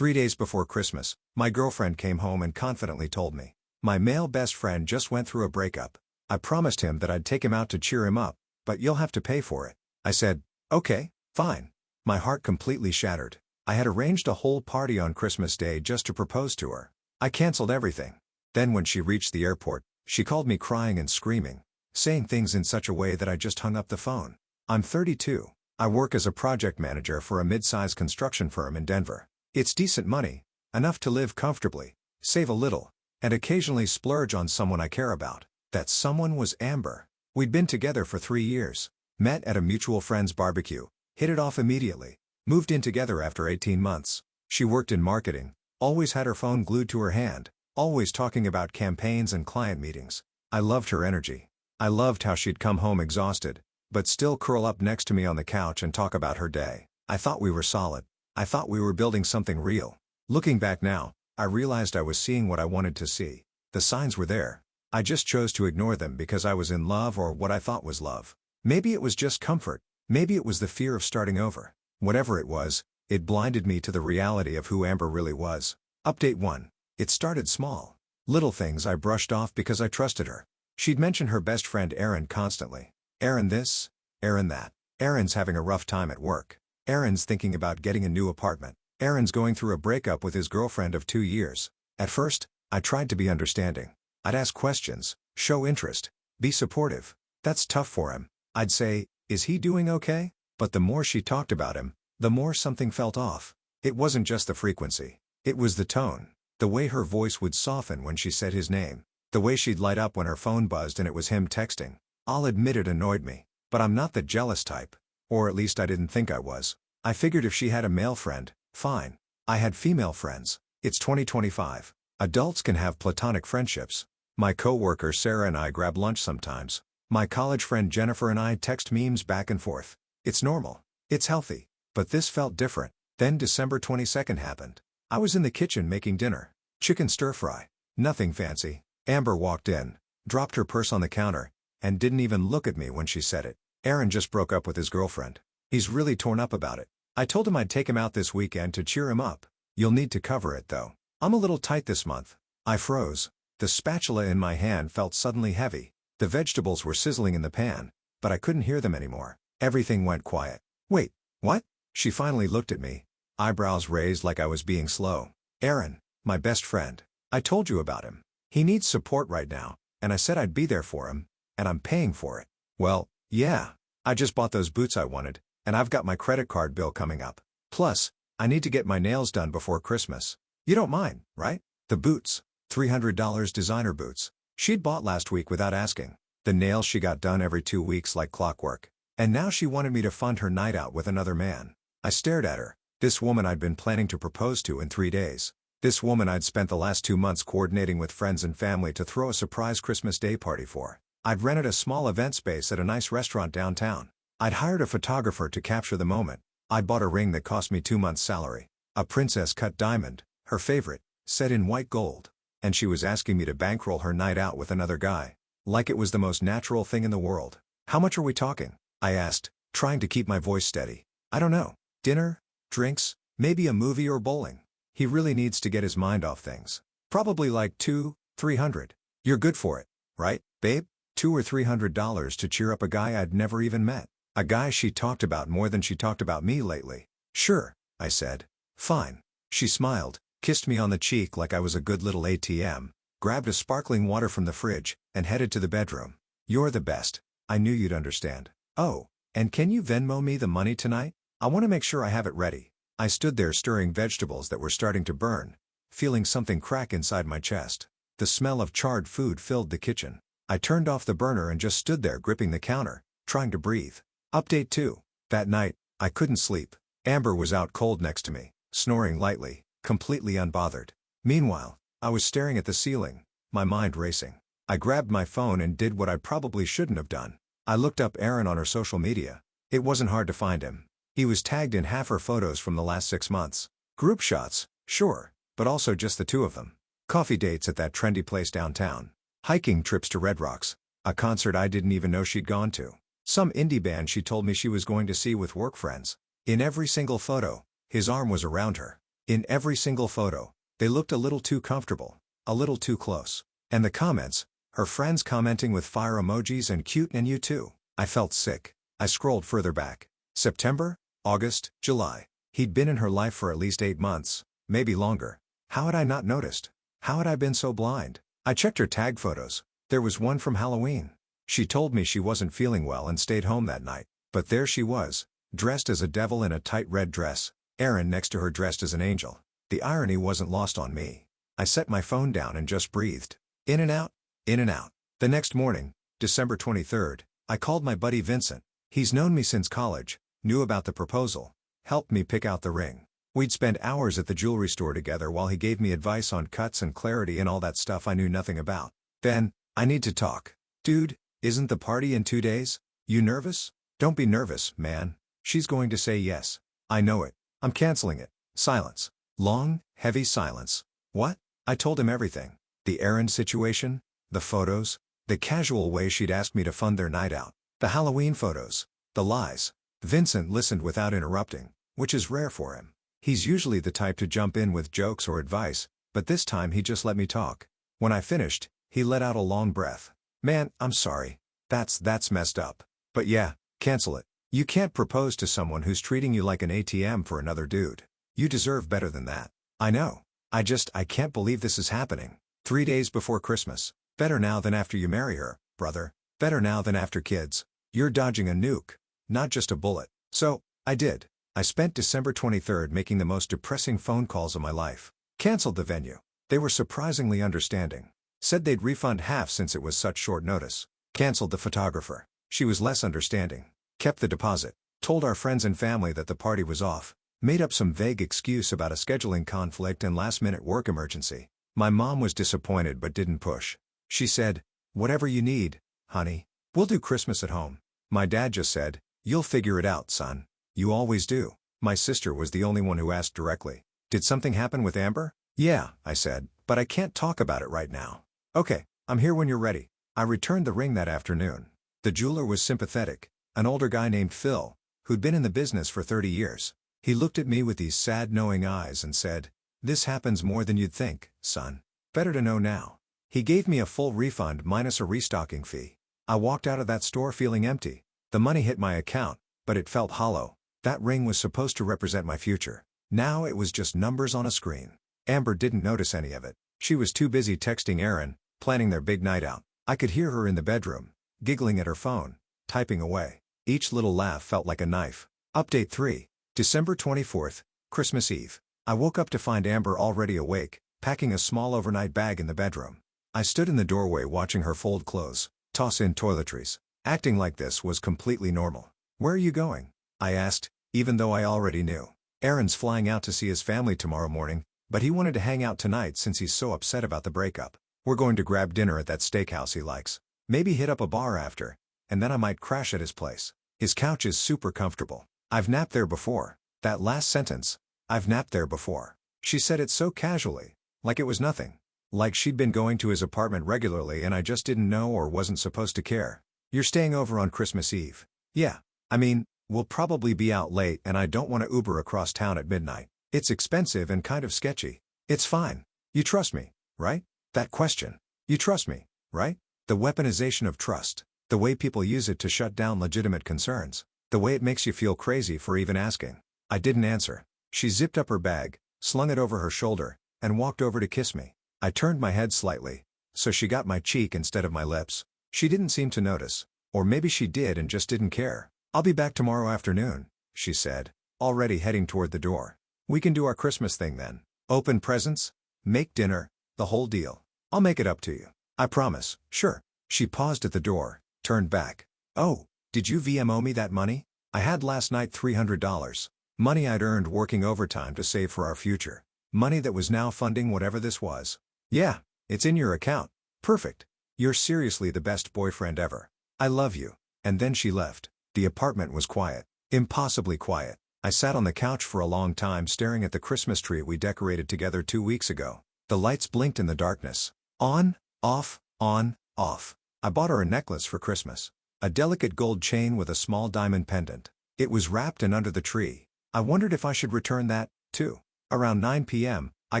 3 days before Christmas, my girlfriend came home and confidently told me, "My male best friend just went through a breakup. I promised him that I'd take him out to cheer him up, but you'll have to pay for it." I said, "Okay, fine." My heart completely shattered. I had arranged a whole party on Christmas Day just to propose to her. I canceled everything. Then when she reached the airport, she called me crying and screaming, saying things in such a way that I just hung up the phone. I'm 32. I work as a project manager for a mid-size construction firm in Denver. It's decent money, enough to live comfortably, save a little, and occasionally splurge on someone I care about. That someone was Amber. We'd been together for 3 years, met at a mutual friend's barbecue, hit it off immediately, moved in together after 18 months. She worked in marketing, always had her phone glued to her hand, always talking about campaigns and client meetings. I loved her energy. I loved how she'd come home exhausted, but still curl up next to me on the couch and talk about her day. I thought we were solid. I thought we were building something real. Looking back now, I realized I was seeing what I wanted to see. The signs were there. I just chose to ignore them because I was in love, or what I thought was love. Maybe it was just comfort. Maybe it was the fear of starting over. Whatever it was, it blinded me to the reality of who Amber really was. Update 1. It started small. Little things I brushed off because I trusted her. She'd mention her best friend Aaron constantly. Aaron this, Aaron that. Aaron's having a rough time at work. Aaron's thinking about getting a new apartment. Aaron's going through a breakup with his girlfriend of 2 years. At first, I tried to be understanding. I'd ask questions, show interest, be supportive. That's tough for him. I'd say, "Is he doing okay?" But the more she talked about him, the more something felt off. It wasn't just the frequency. It was the tone. The way her voice would soften when she said his name. The way she'd light up when her phone buzzed and it was him texting. I'll admit it annoyed me. But I'm not the jealous type. Or at least I didn't think I was. I figured if she had a male friend, fine. I had female friends. It's 2025. Adults can have platonic friendships. My coworker Sarah and I grab lunch sometimes. My college friend Jennifer and I text memes back and forth. It's normal. It's healthy. But this felt different. Then December 22nd happened. I was in the kitchen making dinner. Chicken stir-fry. Nothing fancy. Amber walked in, dropped her purse on the counter, and didn't even look at me when she said it. "Aaron just broke up with his girlfriend. He's really torn up about it. I told him I'd take him out this weekend to cheer him up. You'll need to cover it though. I'm a little tight this month." I froze. The spatula in my hand felt suddenly heavy. The vegetables were sizzling in the pan, but I couldn't hear them anymore. Everything went quiet. "Wait, what?" She finally looked at me, eyebrows raised like I was being slow. "Aaron, my best friend. I told you about him. He needs support right now, and I said I'd be there for him, and I'm paying for it." "Well, yeah. I just bought those boots I wanted, and I've got my credit card bill coming up. Plus, I need to get my nails done before Christmas. You don't mind, right?" The boots. $300 designer boots. She'd bought last week without asking. The nails she got done every 2 weeks like clockwork. And now she wanted me to fund her night out with another man. I stared at her. This woman I'd been planning to propose to in 3 days. This woman I'd spent the last 2 months coordinating with friends and family to throw a surprise Christmas Day party for. I'd rented a small event space at a nice restaurant downtown. I'd hired a photographer to capture the moment. I'd bought a ring that cost me 2 months' salary. A princess-cut diamond, her favorite, set in white gold. And she was asking me to bankroll her night out with another guy. Like it was the most natural thing in the world. "How much are we talking?" I asked, trying to keep my voice steady. "I don't know. Dinner? Drinks? Maybe a movie or bowling. He really needs to get his mind off things. Probably like 200-300. You're good for it, right, babe?" $200 or $300 to cheer up a guy I'd never even met. A guy she talked about more than she talked about me lately. "Sure," I said. "Fine." She smiled, kissed me on the cheek like I was a good little ATM, grabbed a sparkling water from the fridge, and headed to the bedroom. "You're the best. I knew you'd understand. Oh, and can you Venmo me the money tonight? I want to make sure I have it ready." I stood there stirring vegetables that were starting to burn, feeling something crack inside my chest. The smell of charred food filled the kitchen. I turned off the burner and just stood there gripping the counter, trying to breathe. Update 2. That night, I couldn't sleep. Amber was out cold next to me, snoring lightly, completely unbothered. Meanwhile, I was staring at the ceiling, my mind racing. I grabbed my phone and did what I probably shouldn't have done. I looked up Aaron on her social media. It wasn't hard to find him. He was tagged in half her photos from the last 6 months. Group shots, sure, but also just the two of them. Coffee dates at that trendy place downtown. Hiking trips to Red Rocks. A concert I didn't even know she'd gone to. Some indie band she told me she was going to see with work friends. In every single photo, his arm was around her. In every single photo, they looked a little too comfortable, a little too close. And the comments, her friends commenting with fire emojis and cute and you too. I felt sick. I scrolled further back. September, August, July. He'd been in her life for at least 8 months, maybe longer. How had I not noticed? How had I been so blind? I checked her tag photos. There was one from Halloween. She told me she wasn't feeling well and stayed home that night. But there she was, dressed as a devil in a tight red dress, Aaron next to her dressed as an angel. The irony wasn't lost on me. I set my phone down and just breathed. In and out, in and out. The next morning, December 23rd, I called my buddy Vincent. He's known me since college, knew about the proposal, helped me pick out the ring. We'd spend hours at the jewelry store together while he gave me advice on cuts and clarity and all that stuff I knew nothing about. Then, I need to talk. Dude, isn't the party in 2 days? You nervous? Don't be nervous, man. She's going to say yes. I know it. I'm canceling it. Silence. Long, heavy silence. What? I told him everything. The errand situation, the photos, the casual way she'd asked me to fund their night out, the Halloween photos, the lies. Vincent listened without interrupting, which is rare for him. He's usually the type to jump in with jokes or advice, but this time he just let me talk. When I finished, he let out a long breath. Man, I'm sorry. That's messed up. But yeah, cancel it. You can't propose to someone who's treating you like an ATM for another dude. You deserve better than that. I know. I can't believe this is happening. 3 days before Christmas. Better now than after you marry her, brother. Better now than after kids. You're dodging a nuke, not just a bullet. So, I did. I spent December 23rd making the most depressing phone calls of my life. Canceled the venue. They were surprisingly understanding. Said they'd refund half since it was such short notice. Canceled the photographer. She was less understanding. Kept the deposit. Told our friends and family that the party was off. Made up some vague excuse about a scheduling conflict and last-minute work emergency. My mom was disappointed but didn't push. She said, "Whatever you need, honey. We'll do Christmas at home." My dad just said, "You'll figure it out, son. You always do." My sister was the only one who asked directly. "Did something happen with Amber?" "Yeah," I said, "but I can't talk about it right now." "Okay, I'm here when you're ready." I returned the ring that afternoon. The jeweler was sympathetic, an older guy named Phil, who'd been in the business for 30 years. He looked at me with these sad knowing eyes and said, "This happens more than you'd think, son. Better to know now." He gave me a full refund minus a restocking fee. I walked out of that store feeling empty. The money hit my account, but it felt hollow. That ring was supposed to represent my future. Now it was just numbers on a screen. Amber didn't notice any of it. She was too busy texting Aaron, planning their big night out. I could hear her in the bedroom, giggling at her phone, typing away. Each little laugh felt like a knife. Update 3. December 24th, Christmas Eve. I woke up to find Amber already awake, packing a small overnight bag in the bedroom. I stood in the doorway watching her fold clothes, toss in toiletries. Acting like this was completely normal. "Where are you going?" I asked, even though I already knew. "Aaron's flying out to see his family tomorrow morning, but he wanted to hang out tonight since he's so upset about the breakup. We're going to grab dinner at that steakhouse he likes. Maybe hit up a bar after, and then I might crash at his place. His couch is super comfortable. I've napped there before." That last sentence, "I've napped there before." She said it so casually, like it was nothing. Like she'd been going to his apartment regularly and I just didn't know or wasn't supposed to care. "You're staying over on Christmas Eve?" "Yeah. I mean, we'll probably be out late and I don't want to Uber across town at midnight. It's expensive and kind of sketchy." "It's fine. You trust me, right?" That question. You trust me, right? The weaponization of trust. The way people use it to shut down legitimate concerns. The way it makes you feel crazy for even asking. I didn't answer. She zipped up her bag, slung it over her shoulder, and walked over to kiss me. I turned my head slightly, so she got my cheek instead of my lips. She didn't seem to notice. Or maybe she did and just didn't care. "I'll be back tomorrow afternoon," she said, already heading toward the door. "We can do our Christmas thing then. Open presents, make dinner, the whole deal. I'll make it up to you. I promise." "Sure." She paused at the door, turned back. "Oh, did you VMO me that money? I had last night $300. Money I'd earned working overtime to save for our future. Money that was now funding whatever this was." "Yeah, it's in your account." "Perfect. You're seriously the best boyfriend ever. I love you." And then she left. The apartment was quiet. Impossibly quiet. I sat on the couch for a long time staring at the Christmas tree we decorated together 2 weeks ago. The lights blinked in the darkness. On, off, on, off. I bought her a necklace for Christmas. A delicate gold chain with a small diamond pendant. It was wrapped and under the tree. I wondered if I should return that, too. Around 9 p.m., I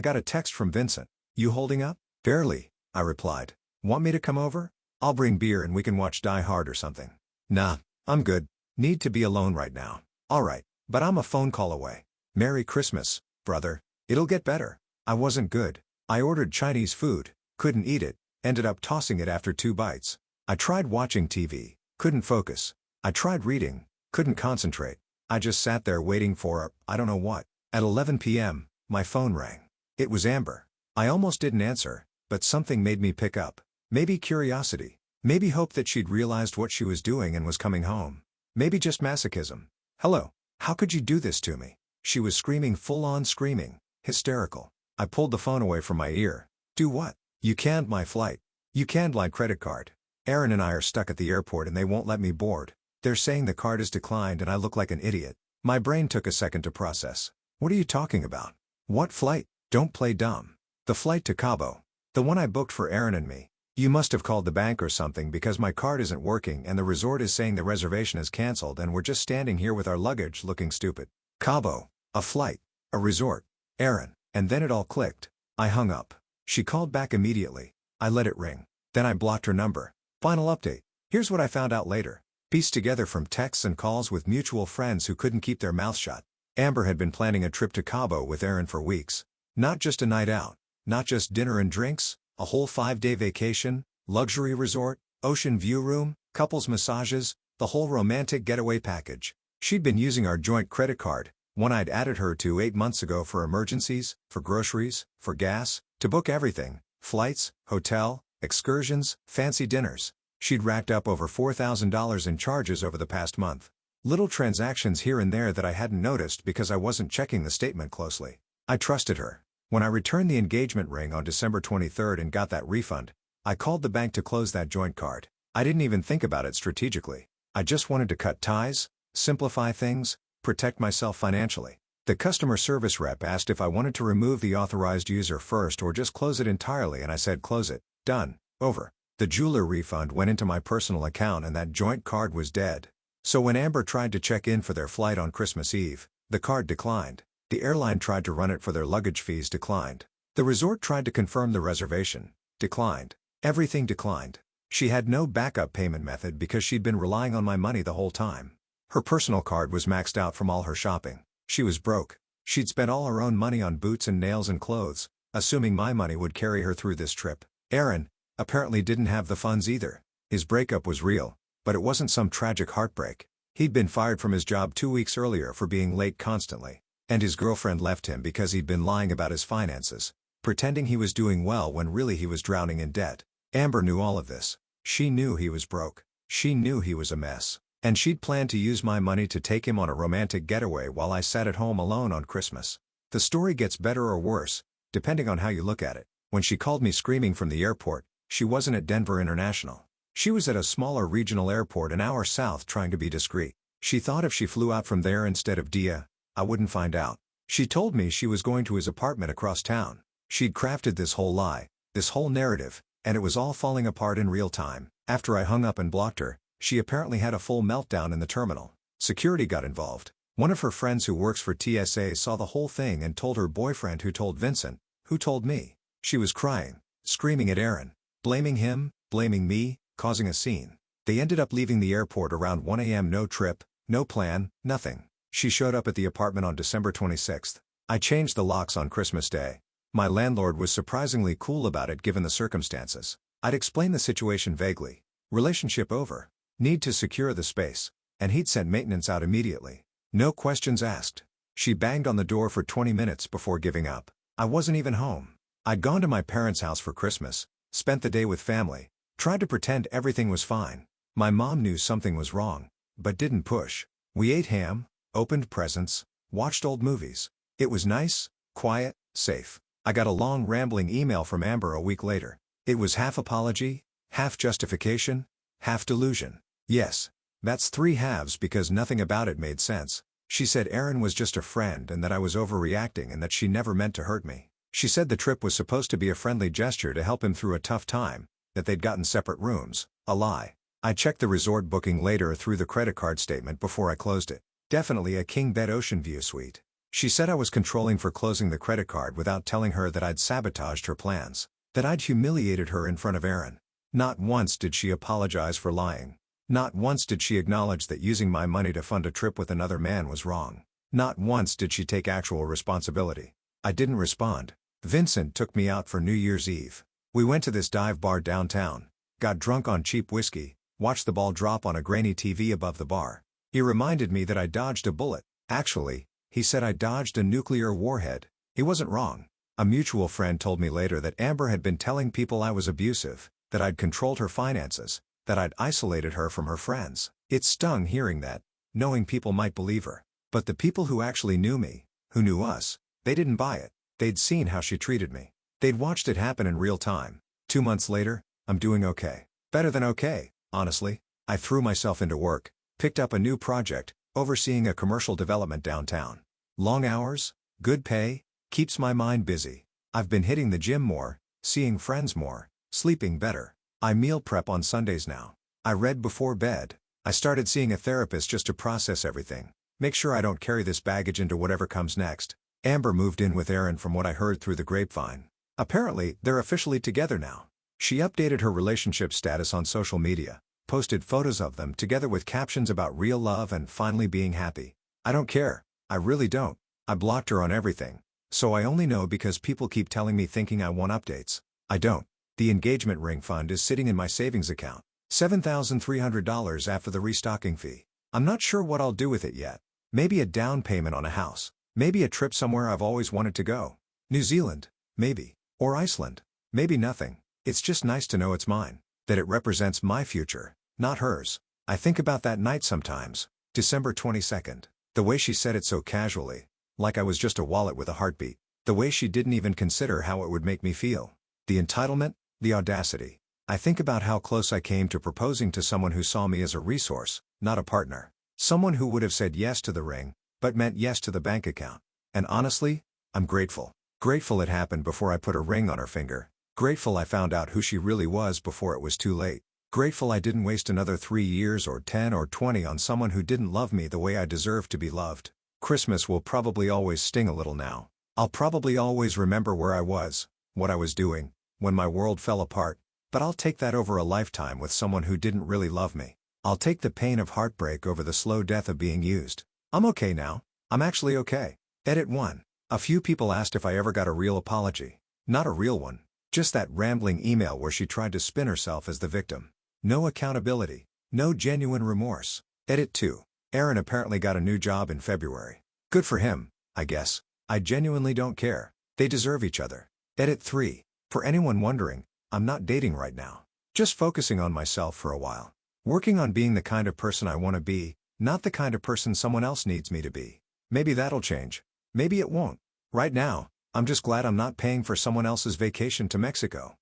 got a text from Vincent. "You holding up?" "Barely," I replied. "Want me to come over? I'll bring beer and we can watch Die Hard or something." "Nah, I'm good. Need to be alone right now." "Alright, but I'm a phone call away." "Merry Christmas, brother. It'll get better." I wasn't good. I ordered Chinese food, couldn't eat it, ended up tossing it after 2 bites. I tried watching TV, couldn't focus. I tried reading, couldn't concentrate. I just sat there waiting for, I don't know what. At 11 p.m., my phone rang. It was Amber. I almost didn't answer, but something made me pick up. Maybe curiosity. Maybe hope that she'd realized what she was doing and was coming home. Maybe just masochism. "Hello. How could you do this to me?" She was screaming, full-on screaming, hysterical. I pulled the phone away from my ear. "Do what?" "You canned my flight. You canned my credit card. Aaron and I are stuck at the airport and they won't let me board. They're saying the card is declined and I look like an idiot." My brain took a second to process. "What are you talking about? What flight?" "Don't play dumb. The flight to Cabo. The one I booked for Aaron and me. You must have called the bank or something because my card isn't working and the resort is saying the reservation is canceled and we're just standing here with our luggage looking stupid." Cabo. A flight. A resort. Aaron. And then it all clicked. I hung up. She called back immediately. I let it ring. Then I blocked her number. Final update. Here's what I found out later. Pieced together from texts and calls with mutual friends who couldn't keep their mouths shut. Amber had been planning a trip to Cabo with Aaron for weeks. Not just a night out. Not just dinner and drinks. A whole 5-day vacation, luxury resort, ocean view room, couples massages, the whole romantic getaway package. She'd been using our joint credit card, one I'd added her to 8 months ago for emergencies, for groceries, for gas, to book everything, flights, hotel, excursions, fancy dinners. She'd racked up over $4,000 in charges over the past month. Little transactions here and there that I hadn't noticed because I wasn't checking the statement closely. I trusted her. When I returned the engagement ring on December 23rd and got that refund, I called the bank to close that joint card. I didn't even think about it strategically. I just wanted to cut ties, simplify things, protect myself financially. The customer service rep asked if I wanted to remove the authorized user first or just close it entirely, and I said close it. Done. Over. The jeweler refund went into my personal account and that joint card was dead. So when Amber tried to check in for their flight on Christmas Eve, the card declined. The airline tried to run it for their luggage fees, declined. The resort tried to confirm the reservation, declined. Everything declined. She had no backup payment method because she'd been relying on my money the whole time. Her personal card was maxed out from all her shopping. She was broke. She'd spent all her own money on boots and nails and clothes, assuming my money would carry her through this trip. Aaron apparently didn't have the funds either. His breakup was real, but it wasn't some tragic heartbreak. He'd been fired from his job 2 weeks earlier for being late constantly. And his girlfriend left him because he'd been lying about his finances, pretending he was doing well when really he was drowning in debt. Amber knew all of this. She knew he was broke. She knew he was a mess. And she'd planned to use my money to take him on a romantic getaway while I sat at home alone on Christmas. The story gets better or worse, depending on how you look at it. When she called me screaming from the airport, she wasn't at Denver International. She was at a smaller regional airport an hour south trying to be discreet. She thought if she flew out from there instead of Dia, I wouldn't find out. She told me she was going to his apartment across town. She'd crafted this whole lie, this whole narrative, and it was all falling apart in real time. After I hung up and blocked her, she apparently had a full meltdown in the terminal. Security got involved. One of her friends who works for TSA saw the whole thing and told her boyfriend, who told Vincent, who told me. She was crying, screaming at Aaron, blaming him, blaming me, causing a scene. They ended up leaving the airport around 1 a.m. No trip, no plan, nothing. She showed up at the apartment on December 26th. I changed the locks on Christmas Day. My landlord was surprisingly cool about it given the circumstances. I'd explained the situation vaguely. Relationship over. Need to secure the space. And he'd sent maintenance out immediately. No questions asked. She banged on the door for 20 minutes before giving up. I wasn't even home. I'd gone to my parents' house for Christmas, spent the day with family, tried to pretend everything was fine. My mom knew something was wrong, but didn't push. We ate ham, opened presents, watched old movies. It was nice, quiet, safe. I got a long rambling email from Amber a week later. It was half apology, half justification, half delusion. Yes, that's 3 halves because nothing about it made sense. She said Aaron was just a friend and that I was overreacting and that she never meant to hurt me. She said the trip was supposed to be a friendly gesture to help him through a tough time, that they'd gotten separate rooms. A lie. I checked the resort booking later through the credit card statement before I closed it. Definitely a king bed ocean view suite. She said I was controlling for closing the credit card without telling her that I'd sabotaged her plans, that I'd humiliated her in front of Aaron. Not once did she apologize for lying. Not once did she acknowledge that using my money to fund a trip with another man was wrong. Not once did she take actual responsibility. I didn't respond. Vincent took me out for New Year's Eve. We went to this dive bar downtown, got drunk on cheap whiskey, watched the ball drop on a grainy TV above the bar. He reminded me that I dodged a bullet. Actually, he said I dodged a nuclear warhead. He wasn't wrong. A mutual friend told me later that Amber had been telling people I was abusive, that I'd controlled her finances, that I'd isolated her from her friends. It stung hearing that, knowing people might believe her. But the people who actually knew me, who knew us, they didn't buy it. They'd seen how she treated me. They'd watched it happen in real time. 2 months later, I'm doing okay. Better than okay, honestly. I threw myself into work, picked up a new project, overseeing a commercial development downtown. Long hours, good pay, keeps my mind busy. I've been hitting the gym more, seeing friends more, sleeping better. I meal prep on Sundays now. I read before bed. I started seeing a therapist just to process everything. Make sure I don't carry this baggage into whatever comes next. Amber moved in with Aaron from what I heard through the grapevine. Apparently, they're officially together now. She updated her relationship status on social media, posted photos of them together with captions about real love and finally being happy. I don't care. I really don't. I blocked her on everything. So I only know because people keep telling me thinking I want updates. I don't. The engagement ring fund is sitting in my savings account. $7,300 after the restocking fee. I'm not sure what I'll do with it yet. Maybe a down payment on a house. Maybe a trip somewhere I've always wanted to go. New Zealand, maybe. Or Iceland. Maybe nothing. It's just nice to know it's mine. That it represents my future, not hers. I think about that night sometimes. December 22nd. The way she said it so casually. Like I was just a wallet with a heartbeat. The way she didn't even consider how it would make me feel. The entitlement, the audacity. I think about how close I came to proposing to someone who saw me as a resource, not a partner. Someone who would have said yes to the ring, but meant yes to the bank account. And honestly, I'm grateful. Grateful it happened before I put a ring on her finger. Grateful I found out who she really was before it was too late. Grateful I didn't waste another 3 years or 10 or 20 on someone who didn't love me the way I deserved to be loved. Christmas will probably always sting a little now. I'll probably always remember where I was, what I was doing, when my world fell apart, but I'll take that over a lifetime with someone who didn't really love me. I'll take the pain of heartbreak over the slow death of being used. I'm okay now. I'm actually okay. Edit 1. A few people asked if I ever got a real apology. Not a real one. Just that rambling email where she tried to spin herself as the victim. No accountability. No genuine remorse. Edit 2. Aaron apparently got a new job in February. Good for him, I guess. I genuinely don't care. They deserve each other. Edit 3. For anyone wondering, I'm not dating right now. Just focusing on myself for a while. Working on being the kind of person I want to be, not the kind of person someone else needs me to be. Maybe that'll change. Maybe it won't. Right now, I'm just glad I'm not paying for someone else's vacation to Mexico.